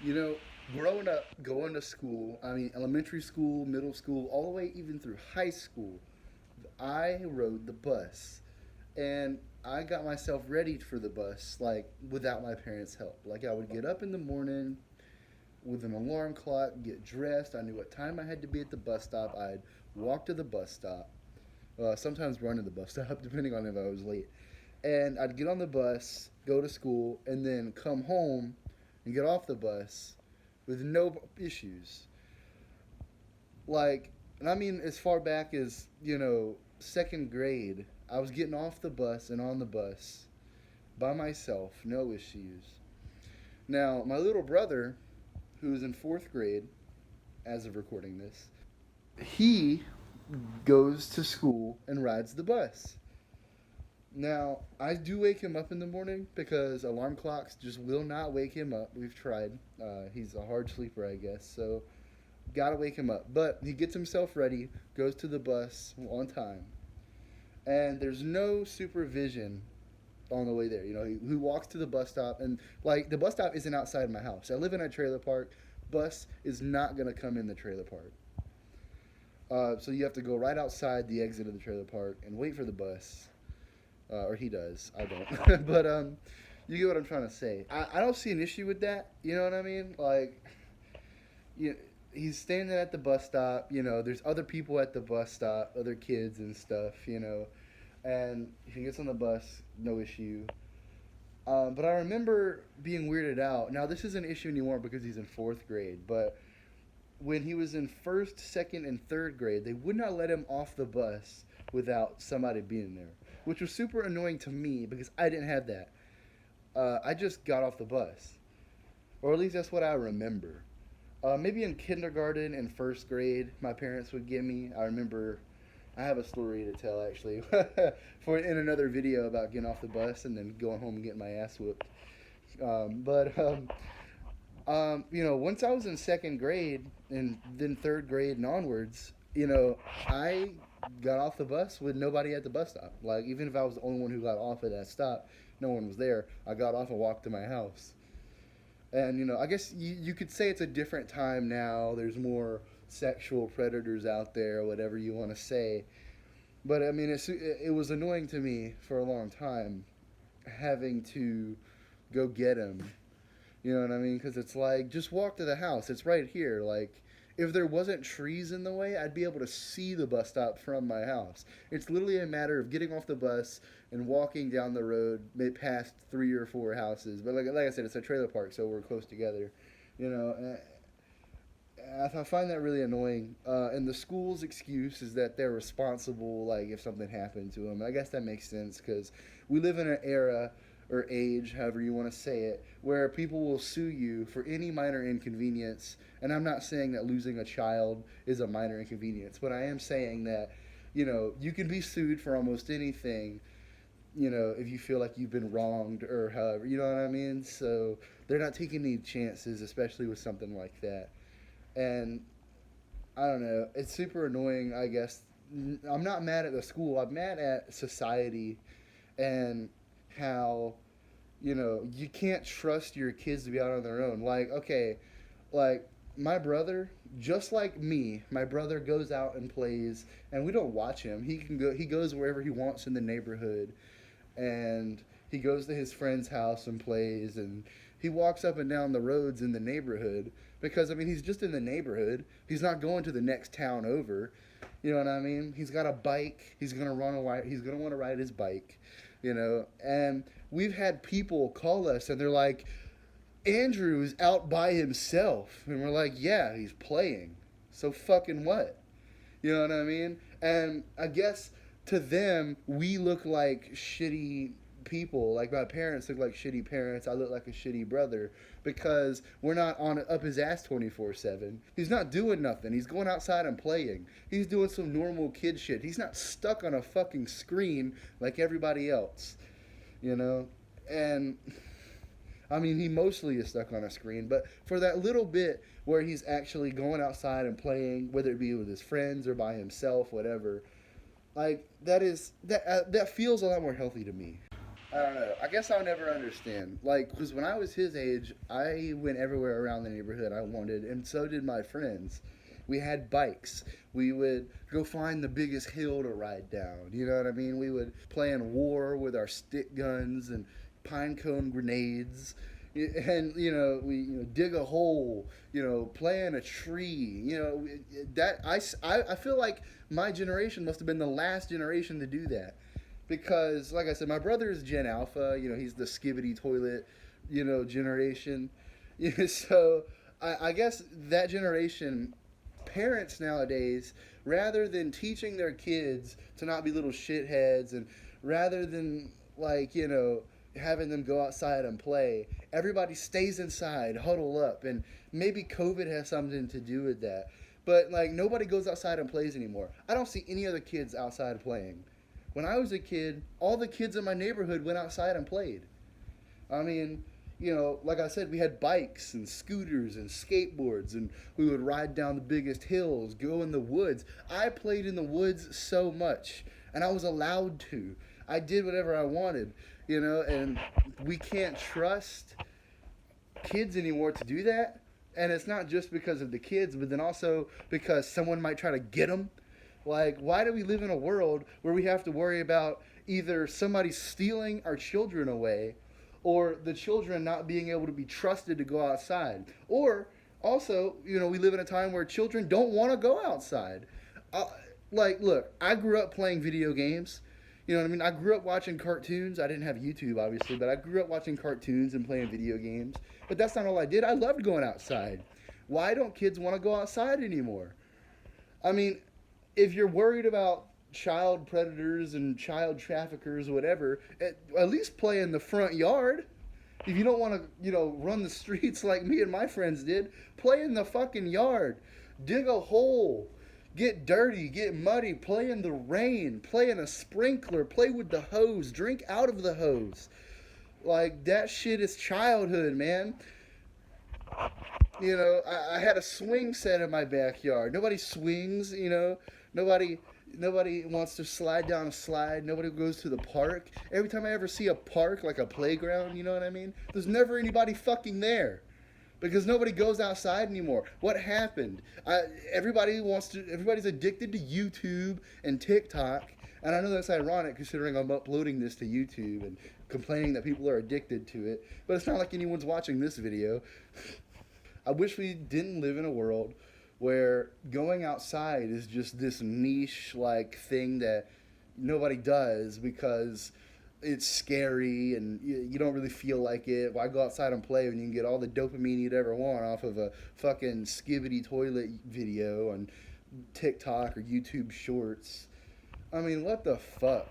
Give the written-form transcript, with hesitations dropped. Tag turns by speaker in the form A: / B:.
A: You know, growing up, going to school, I mean, elementary school, middle school, all the way even through high school, I rode the bus. And I got myself ready for the bus, like, without my parents' help. Like, I would get up in the morning with an alarm clock, get dressed. I knew what time I had to be at the bus stop. I'd walk to the bus stop, sometimes run to the bus stop, depending on if I was late. And I'd get on the bus, go to school, and then come home and get off the bus with no issues. Like, and I mean, as far back as, second grade, I was getting off the bus and on the bus by myself, no issues. Now, my little brother, who's in fourth grade as of recording this, he goes to school and rides the bus. Now, I do wake him up in the morning because alarm clocks just will not wake him up. We've tried. He's a hard sleeper, I guess. So, gotta wake him up. But he gets himself ready, goes to the bus on time. And there's no supervision on the way there. He walks to the bus stop, and like the bus stop isn't outside my house. I live in a trailer park. Bus is not gonna come in the trailer park. So you have to go right outside the exit of the trailer park and wait for the bus. Or he does. I don't. But you get what I'm trying to say. I don't see an issue with that. You know what I mean? Like, you he's standing at the bus stop. There's other people at the bus stop, other kids and stuff. And if he gets on the bus, no issue. But I remember being weirded out. Now this isn't an issue anymore because he's in fourth grade. But when he was in first, second, and third grade, they would not let him off the bus without somebody being there, which was super annoying to me because I didn't have that. I just got off the bus, or at least that's what I remember. Maybe in kindergarten and first grade, my parents would get me. I remember I have a story to tell actually for in another video about getting off the bus and then going home and getting my ass whooped. But once I was in second grade and then third grade and onwards, I got off the bus with nobody at the bus stop. Like, even if I was the only one who got off at that stop, no one was there. I got off and walked to my house. And, I guess you could say it's a different time now. There's more sexual predators out there, whatever you want to say. But, I mean, it was annoying to me for a long time having to go get him. You know what I mean? Because it's like, just walk to the house. It's right here. Like, if there wasn't trees in the way, I'd be able to see the bus stop from my house. It's literally a matter of getting off the bus and walking down the road, past 3 or 4 houses. But like I said, it's a trailer park, so we're close together. You know, I find that really annoying. And the school's excuse is that they're responsible, like if something happened to them. I guess that makes sense because we live in an era or age, however you want to say it, where people will sue you for any minor inconvenience. And I'm not saying that losing a child is a minor inconvenience, but I am saying that, you can be sued for almost anything, if you feel like you've been wronged or however, you know what I mean? So they're not taking any chances, especially with something like that. And I don't know, it's super annoying, I guess. I'm not mad at the school, I'm mad at society and how you can't trust your kids to be out on their own. Like, okay, like my brother, just like me, my brother goes out and plays, and we don't watch him. He goes wherever he wants in the neighborhood, and he goes to his friend's house and plays, and he walks up and down the roads in the neighborhood because, I mean, he's just in the neighborhood. He's not going to the next town over. You know what I mean? He's got a bike. He's gonna run away. He's gonna want to ride his bike. And we've had people call us and they're like, Andrew's out by himself, and we're like, yeah, he's playing. So fucking what? You know what I mean? And I guess to them, we look like shitty people. Like my parents look like shitty parents. I look like a shitty brother because we're not on up his ass 24/7. He's not doing nothing. He's going outside and playing. He's doing some normal kid shit. He's not stuck on a fucking screen like everybody else. You know? And I mean, he mostly is stuck on a screen, but for that little bit where he's actually going outside and playing, whether it be with his friends or by himself, whatever, like that feels a lot more healthy to me. I don't know. I guess I'll never understand. Like, because when I was his age, I went everywhere around the neighborhood I wanted, and so did my friends. We had bikes. We would go find the biggest hill to ride down. You know what I mean? We would play in war with our stick guns and pine cone grenades. And we dig a hole, play in a tree. That I feel like my generation must have been the last generation to do that, because like I said, my brother is Gen Alpha. He's the skibbity toilet, generation. So I guess that generation, parents nowadays, rather than teaching their kids to not be little shitheads, and rather than having them go outside and play, everybody stays inside, huddle up, and maybe COVID has something to do with that. But like, nobody goes outside and plays anymore. I don't see any other kids outside playing. When I was a kid, all the kids in my neighborhood went outside and played. I mean, like I said, we had bikes and scooters and skateboards, and we would ride down the biggest hills, go in the woods. I played in the woods so much, and I was allowed to. I did whatever I wanted, and we can't trust kids anymore to do that. And it's not just because of the kids, but then also because someone might try to get them. Like, why do we live in a world where we have to worry about either somebody stealing our children away, or the children not being able to be trusted to go outside? Or also, we live in a time where children don't want to go outside. Uh, look, I grew up playing video games. You know what I mean? I grew up watching cartoons. I didn't have YouTube, obviously, but I grew up watching cartoons and playing video games. But that's not all I did. I loved going outside. Why don't kids want to go outside anymore? I mean, if you're worried about child predators and child traffickers or whatever, at least play in the front yard. If you don't want to, run the streets like me and my friends did, play in the fucking yard. Dig a hole. Get dirty, get muddy, play in the rain, play in a sprinkler, play with the hose, drink out of the hose. Like, that shit is childhood, man. I had a swing set in my backyard. Nobody swings, Nobody nobody wants to slide down a slide. Nobody goes to the park. Every time I ever see a park, like a playground, you know what I mean? There's never anybody fucking there. Because nobody goes outside anymore. What happened? Everybody's addicted to YouTube and TikTok. And I know that's ironic considering I'm uploading this to YouTube and complaining that people are addicted to it. But it's not like anyone's watching this video. I wish we didn't live in a world where going outside is just this niche like thing that nobody does because it's scary and you don't really feel like it. Why go outside and play when you can get all the dopamine you'd ever want off of a fucking skibbity toilet video on TikTok or YouTube Shorts? I mean, what the fuck?